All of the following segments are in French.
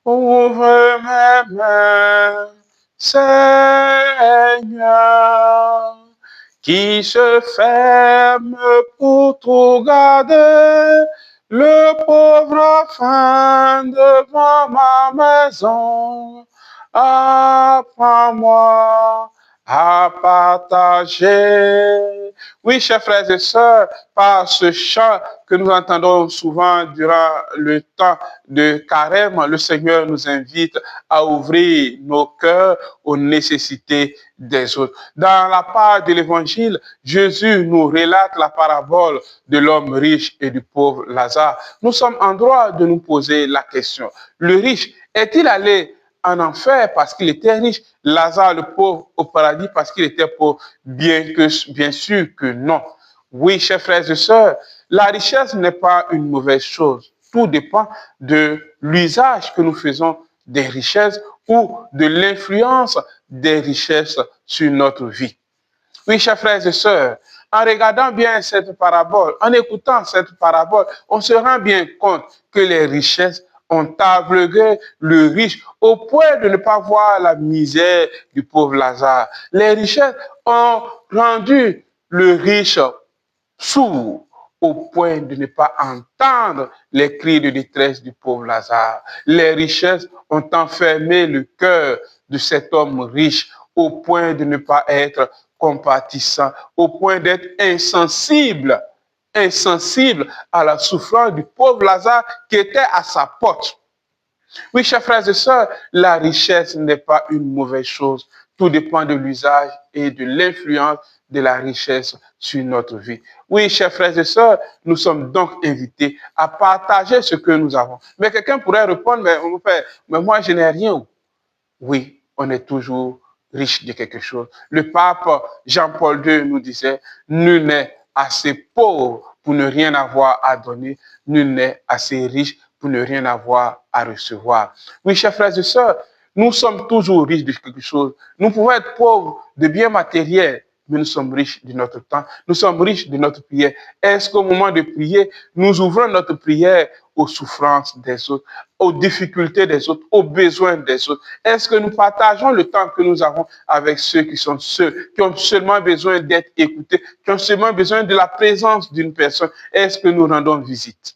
Ouvre mes mains, Seigneur, qui se ferme pour tout garder, le pauvre enfant devant ma maison. Apprends-moi à partager. Oui, chers frères et sœurs, par ce chant que nous entendons souvent durant le temps de carême, le Seigneur nous invite à ouvrir nos cœurs aux nécessités des autres. Dans la part de l'Évangile, Jésus nous relate la parabole de l'homme riche et du pauvre Lazare. Nous sommes en droit de nous poser la question. Le riche est-il allé en enfer parce qu'il était riche, Lazare le pauvre au paradis parce qu'il était pauvre? Bien sûr que non. Oui, chers frères et sœurs, la richesse n'est pas une mauvaise chose. Tout dépend de l'usage que nous faisons des richesses ou de l'influence des richesses sur notre vie. Oui, chers frères et sœurs, en regardant bien cette parabole, en écoutant cette parabole, on se rend bien compte que les richesses ont aveuglé le riche au point de ne pas voir la misère du pauvre Lazare. Les richesses ont rendu le riche sourd au point de ne pas entendre les cris de détresse du pauvre Lazare. Les richesses ont enfermé le cœur de cet homme riche au point de ne pas être compatissant, au point d'être insensible à la souffrance du pauvre Lazare qui était à sa porte. Oui, chers frères et sœurs, la richesse n'est pas une mauvaise chose. Tout dépend de l'usage et de l'influence de la richesse sur notre vie. Oui, chers frères et sœurs, nous sommes donc invités à partager ce que nous avons. Mais quelqu'un pourrait répondre, mais moi, je n'ai rien. Oui, on est toujours riche de quelque chose. Le pape Jean-Paul II nous disait, nul n'est assez pauvre pour ne rien avoir à donner, nul n'est assez riche pour ne rien avoir à recevoir. Oui, chers frères et sœurs, nous sommes toujours riches de quelque chose. Nous pouvons être pauvres de biens matériels, mais nous sommes riches de notre temps. Nous sommes riches de notre prière. Est-ce qu'au moment de prier, nous ouvrons notre prière aux souffrances des autres, aux difficultés des autres, aux besoins des autres? Est-ce que nous partageons le temps que nous avons avec ceux qui sont seuls, qui ont seulement besoin d'être écoutés, qui ont seulement besoin de la présence d'une personne? Est-ce que nous rendons visite?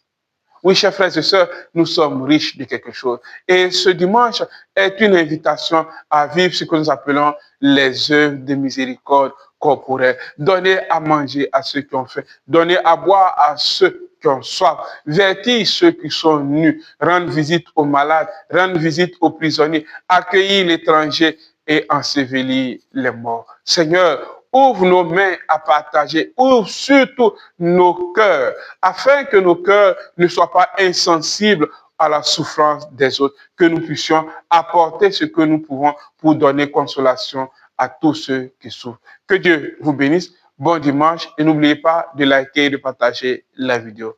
Oui, chers frères et sœurs, nous sommes riches de quelque chose. Et ce dimanche est une invitation à vivre ce que nous appelons les œuvres de miséricorde corporelle. Donner à manger à ceux qui ont faim, donner à boire à ceux qui ont soif, vertir ceux qui sont nus, rendre visite aux malades, rendre visite aux prisonniers, accueillir l'étranger et ensevelir les morts. Seigneur, ouvre nos mains à partager, ouvre surtout nos cœurs, afin que nos cœurs ne soient pas insensibles à la souffrance des autres, que nous puissions apporter ce que nous pouvons pour donner consolation à tous ceux qui souffrent. Que Dieu vous bénisse. Bon dimanche et n'oubliez pas de liker et de partager la vidéo.